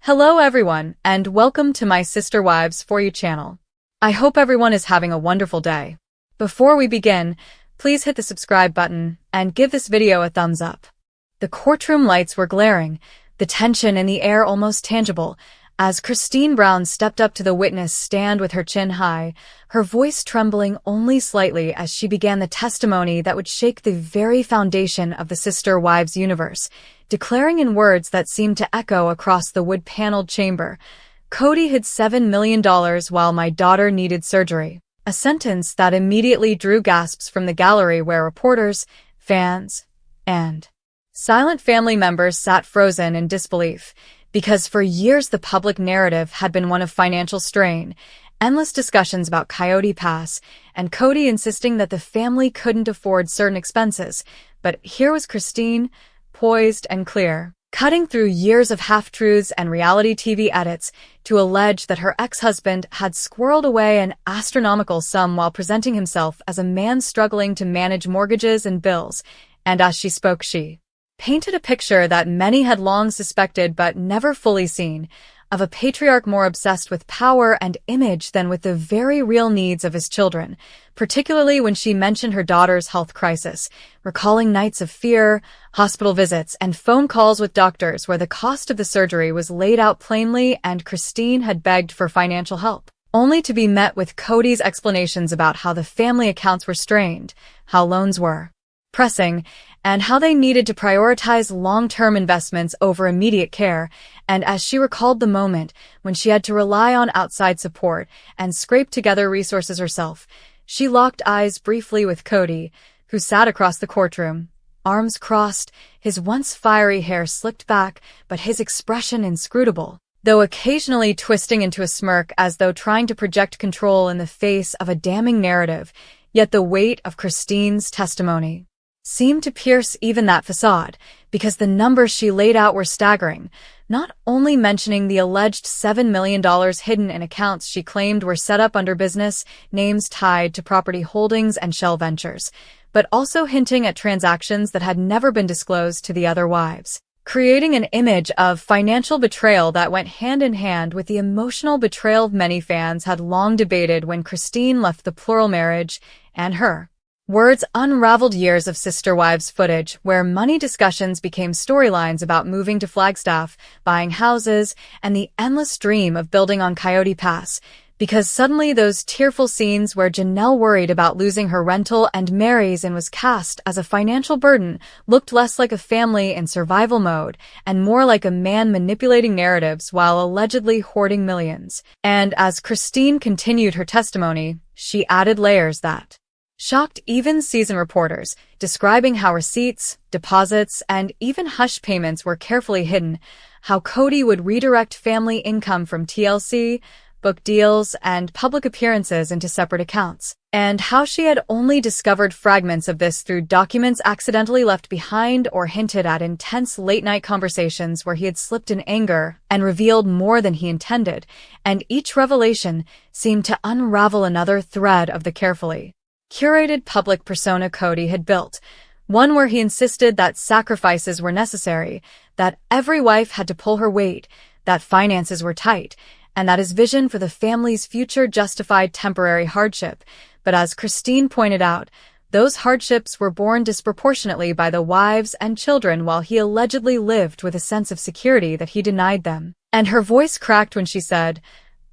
Hello everyone, and welcome to my Sister Wives For You channel. I hope everyone is having a wonderful day. Before we begin, please hit the subscribe button and give this video a thumbs up. The courtroom lights were glaring, the tension in the air almost tangible, as Christine Brown stepped up to the witness stand with her chin high, her voice trembling only slightly as she began the testimony that would shake the very foundation of the Sister Wives universe, declaring in words that seemed to echo across the wood-paneled chamber, "Kody hid $7 million while my daughter needed surgery." A sentence that immediately drew gasps from the gallery where reporters, fans, and silent family members sat frozen in disbelief, because for years the public narrative had been one of financial strain, endless discussions about Coyote Pass, and Kody insisting that the family couldn't afford certain expenses. But here was Christine, poised and clear, cutting through years of half-truths and reality TV edits to allege that her ex-husband had squirreled away an astronomical sum while presenting himself as a man struggling to manage mortgages and bills. And as she spoke, she painted a picture that many had long suspected but never fully seen, of a patriarch more obsessed with power and image than with the very real needs of his children, particularly when she mentioned her daughter's health crisis, recalling nights of fear, hospital visits, and phone calls with doctors where the cost of the surgery was laid out plainly and Christine had begged for financial help, only to be met with Kody's explanations about how the family accounts were strained, how loans were pressing, and how they needed to prioritize long-term investments over immediate care. And as she recalled the moment when she had to rely on outside support and scrape together resources herself, she locked eyes briefly with Kody, who sat across the courtroom, arms crossed, his once fiery hair slicked back, but his expression inscrutable, though occasionally twisting into a smirk as though trying to project control in the face of a damning narrative. Yet the weight of Christine's testimony seemed to pierce even that facade, because the numbers she laid out were staggering, not only mentioning the alleged $7 million hidden in accounts she claimed were set up under business names tied to property holdings and shell ventures, but also hinting at transactions that had never been disclosed to the other wives, creating an image of financial betrayal that went hand in hand with the emotional betrayal many fans had long debated when Christine left the plural marriage, and her words unraveled years of Sister Wives footage where money discussions became storylines about moving to Flagstaff, buying houses, and the endless dream of building on Coyote Pass, because suddenly those tearful scenes where Janelle worried about losing her rental and marries and was cast as a financial burden looked less like a family in survival mode and more like a man manipulating narratives while allegedly hoarding millions. And as Christine continued her testimony, she added layers that shocked even seasoned reporters, describing how receipts, deposits, and even hush payments were carefully hidden, how Kody would redirect family income from TLC, book deals, and public appearances into separate accounts, and how she had only discovered fragments of this through documents accidentally left behind or hinted at intense late-night conversations where he had slipped in anger and revealed more than he intended, and each revelation seemed to unravel another thread of the carefully curated public persona Kody had built, one where he insisted that sacrifices were necessary, that every wife had to pull her weight, that finances were tight, and that his vision for the family's future justified temporary hardship. But as Christine pointed out, those hardships were borne disproportionately by the wives and children while he allegedly lived with a sense of security that he denied them. And her voice cracked when she said,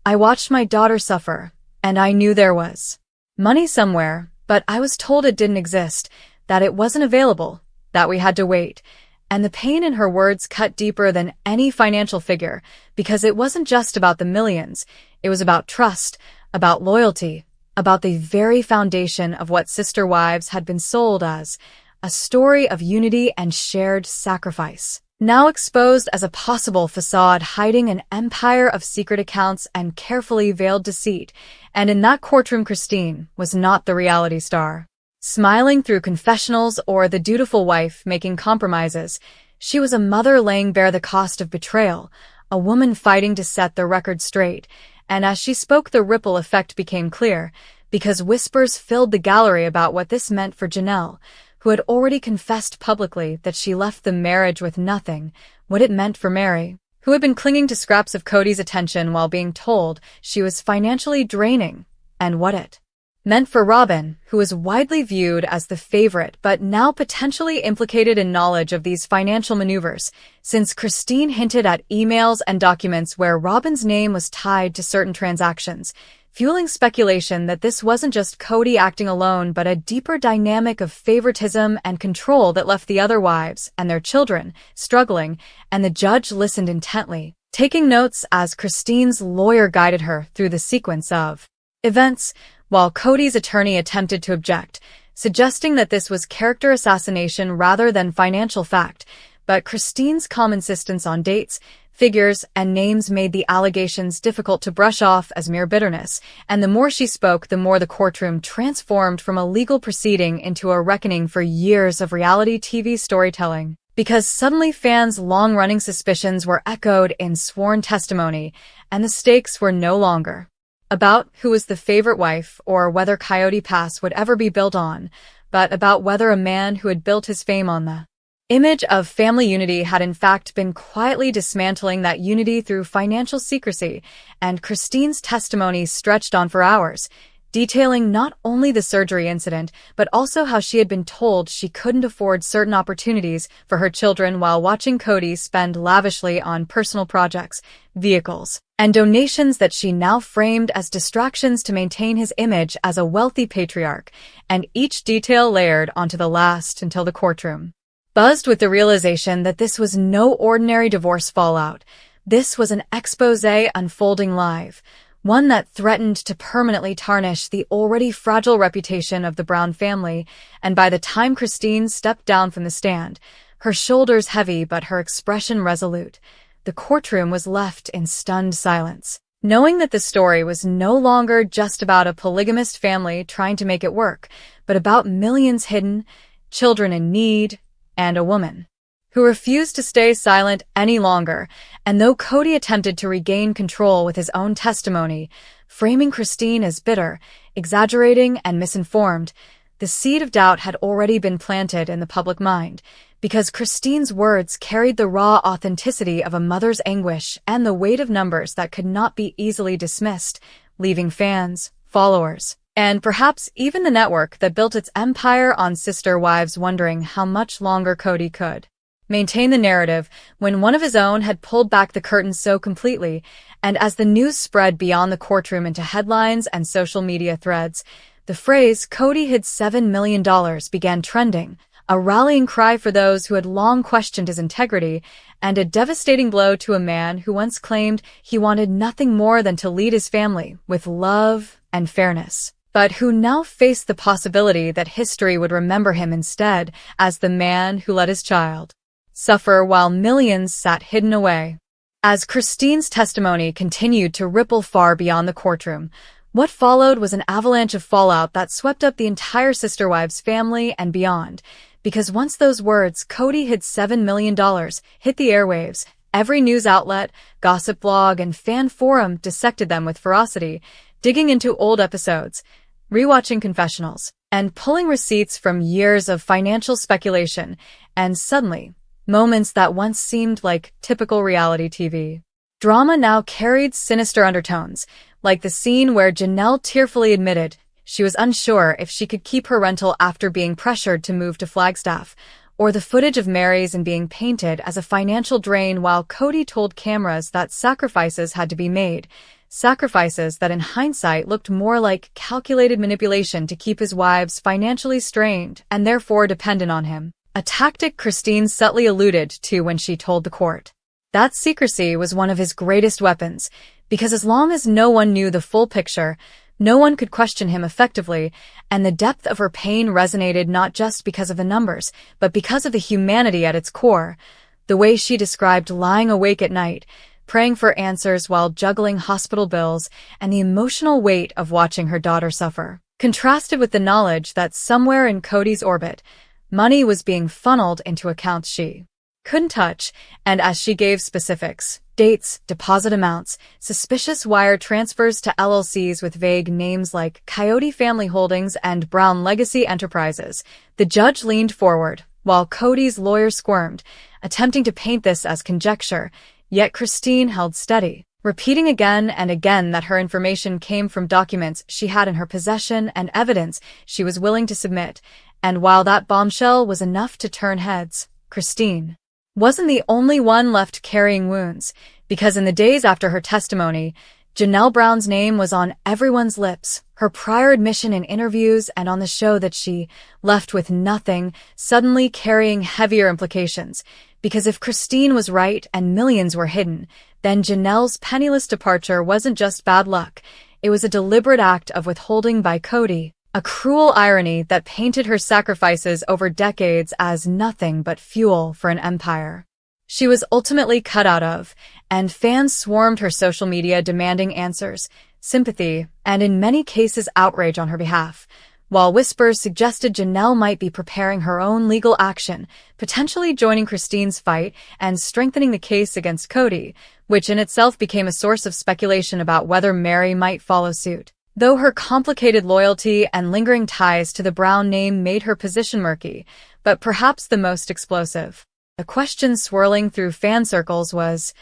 "I watched my daughter suffer, and I knew there was money somewhere, but I was told it didn't exist, that it wasn't available, that we had to wait." And the pain in her words cut deeper than any financial figure, because it wasn't just about the millions, it was about trust, about loyalty, about the very foundation of what Sister Wives had been sold as, a story of unity and shared sacrifice, now exposed as a possible facade hiding an empire of secret accounts and carefully veiled deceit. And in that courtroom, Christine was not the reality star, smiling through confessionals or the dutiful wife making compromises. She was a mother laying bare the cost of betrayal, a woman fighting to set the record straight. And as she spoke, the ripple effect became clear, because whispers filled the gallery about what this meant for Janelle, who had already confessed publicly that she left the marriage with nothing, what it meant for Mary, who had been clinging to scraps of Kody's attention while being told she was financially draining, and what it meant for Robyn, who was widely viewed as the favorite but now potentially implicated in knowledge of these financial maneuvers, since Christine hinted at emails and documents where Robyn's name was tied to certain transactions, fueling speculation that this wasn't just Kody acting alone but a deeper dynamic of favoritism and control that left the other wives and their children struggling, and the judge listened intently, taking notes as Christine's lawyer guided her through the sequence of events, while Kody's attorney attempted to object, suggesting that this was character assassination rather than financial fact, but Christine's calm insistence on dates, figures, and names made the allegations difficult to brush off as mere bitterness, and the more she spoke, the more the courtroom transformed from a legal proceeding into a reckoning for years of reality TV storytelling. Because suddenly fans' long-running suspicions were echoed in sworn testimony, and the stakes were no longer about who was the favorite wife or whether Coyote Pass would ever be built on, but about whether a man who had built his fame on the image of family unity had in fact been quietly dismantling that unity through financial secrecy, and Christine's testimony stretched on for hours, detailing not only the surgery incident, but also how she had been told she couldn't afford certain opportunities for her children while watching Kody spend lavishly on personal projects, vehicles, and donations that she now framed as distractions to maintain his image as a wealthy patriarch, and each detail layered onto the last until the courtroom buzzed with the realization that this was no ordinary divorce fallout. This was an exposé unfolding live, one that threatened to permanently tarnish the already fragile reputation of the Brown family, and by the time Christine stepped down from the stand, her shoulders heavy but her expression resolute, the courtroom was left in stunned silence, knowing that the story was no longer just about a polygamist family trying to make it work, but about millions hidden, children in need, and a woman who refused to stay silent any longer. And though Kody attempted to regain control with his own testimony, framing Christine as bitter, exaggerating, and misinformed, the seed of doubt had already been planted in the public mind, because Christine's words carried the raw authenticity of a mother's anguish and the weight of numbers that could not be easily dismissed, leaving fans, followers, and perhaps even the network that built its empire on sister wives wondering how much longer Kody could maintain the narrative when one of his own had pulled back the curtain so completely. And as the news spread beyond the courtroom into headlines and social media threads, the phrase "Kody hid $7 million" began trending, a rallying cry for those who had long questioned his integrity, and a devastating blow to a man who once claimed he wanted nothing more than to lead his family with love and fairness, but who now faced the possibility that history would remember him instead as the man who let his child suffer while millions sat hidden away. As Christine's testimony continued to ripple far beyond the courtroom, what followed was an avalanche of fallout that swept up the entire Sister Wives family and beyond, because once those words, "Kody hid $7 million," hit the airwaves, every news outlet, gossip blog, and fan forum dissected them with ferocity, digging into old episodes, rewatching confessionals, and pulling receipts from years of financial speculation, and suddenly, moments that once seemed like typical reality TV drama now carried sinister undertones, like the scene where Janelle tearfully admitted she was unsure if she could keep her rental after being pressured to move to Flagstaff, or the footage of Mary's and being painted as a financial drain while Kody told cameras that sacrifices had to be made, sacrifices that in hindsight looked more like calculated manipulation to keep his wives financially strained and therefore dependent on him. A tactic Christine subtly alluded to when she told the court that secrecy was one of his greatest weapons, because as long as no one knew the full picture, no one could question him effectively, and the depth of her pain resonated not just because of the numbers, but because of the humanity at its core. The way she described lying awake at night, praying for answers while juggling hospital bills, and the emotional weight of watching her daughter suffer, contrasted with the knowledge that somewhere in Kody's orbit, money was being funneled into accounts she couldn't touch, and as she gave specifics, dates, deposit amounts, suspicious wire transfers to LLCs with vague names like Coyote Family Holdings and Brown Legacy Enterprises, the judge leaned forward, while Kody's lawyer squirmed, attempting to paint this as conjecture, Yet Christine held steady, repeating again and again that her information came from documents she had in her possession and evidence she was willing to submit. And while that bombshell was enough to turn heads, Christine wasn't the only one left carrying wounds, because in the days after her testimony, Janelle Brown's name was on everyone's lips, her prior admission in interviews and on the show that she left with nothing, suddenly carrying heavier implications. Because if Christine was right and millions were hidden, then Janelle's penniless departure wasn't just bad luck, it was a deliberate act of withholding by Kody, a cruel irony that painted her sacrifices over decades as nothing but fuel for an empire she was ultimately cut out of, and fans swarmed her social media demanding answers, sympathy, and in many cases outrage on her behalf, while whispers suggested Janelle might be preparing her own legal action, potentially joining Christine's fight and strengthening the case against Kody, which in itself became a source of speculation about whether Mary might follow suit. Though her complicated loyalty and lingering ties to the Brown name made her position murky, but perhaps the most explosive. The question swirling through fan circles was,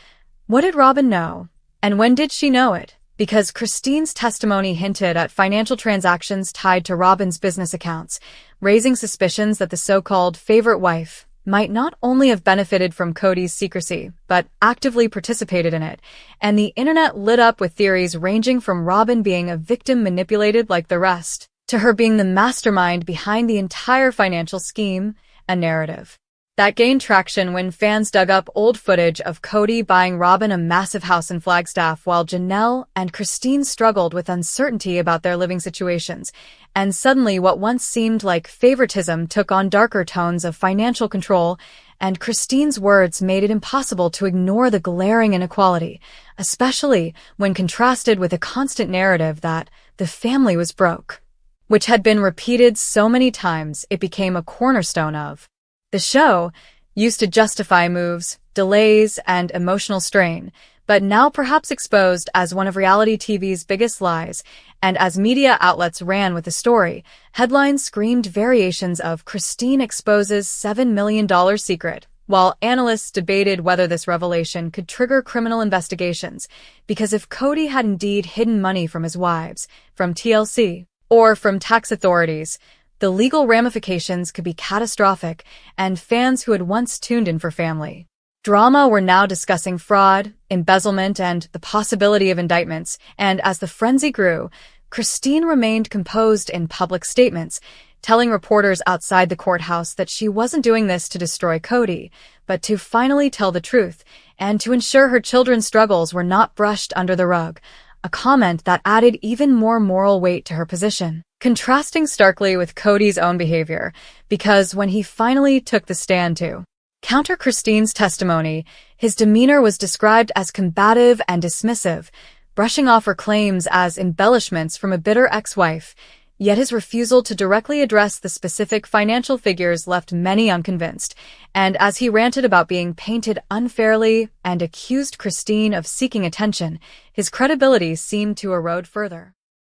what did Robyn know? And when did she know it? Because Christine's testimony hinted at financial transactions tied to Robyn's business accounts, raising suspicions that the so-called favorite wife might not only have benefited from Kody's secrecy, but actively participated in it, and the internet lit up with theories ranging from Robyn being a victim manipulated like the rest, to her being the mastermind behind the entire financial scheme, a narrative that gained traction when fans dug up old footage of Kody buying Robyn a massive house in Flagstaff while Janelle and Christine struggled with uncertainty about their living situations, and suddenly what once seemed like favoritism took on darker tones of financial control, and Christine's words made it impossible to ignore the glaring inequality, especially when contrasted with a constant narrative that the family was broke, which had been repeated so many times it became a cornerstone of the show, used to justify moves, delays, and emotional strain, but now perhaps exposed as one of reality TV's biggest lies, and as media outlets ran with the story, headlines screamed variations of Christine exposes $7 million secret, while analysts debated whether this revelation could trigger criminal investigations, because if Kody had indeed hidden money from his wives, from TLC, or from tax authorities, the legal ramifications could be catastrophic, and fans who had once tuned in for family drama were now discussing fraud, embezzlement, and the possibility of indictments, and as the frenzy grew, Christine remained composed in public statements, telling reporters outside the courthouse that she wasn't doing this to destroy Kody, but to finally tell the truth, and to ensure her children's struggles were not brushed under the rug, a comment that added even more moral weight to her position, contrasting starkly with Kody's own behavior, because when he finally took the stand to counter Christine's testimony, his demeanor was described as combative and dismissive, brushing off her claims as embellishments from a bitter ex-wife, yet his refusal to directly address the specific financial figures left many unconvinced, and as he ranted about being painted unfairly and accused Christine of seeking attention, his credibility seemed to erode further.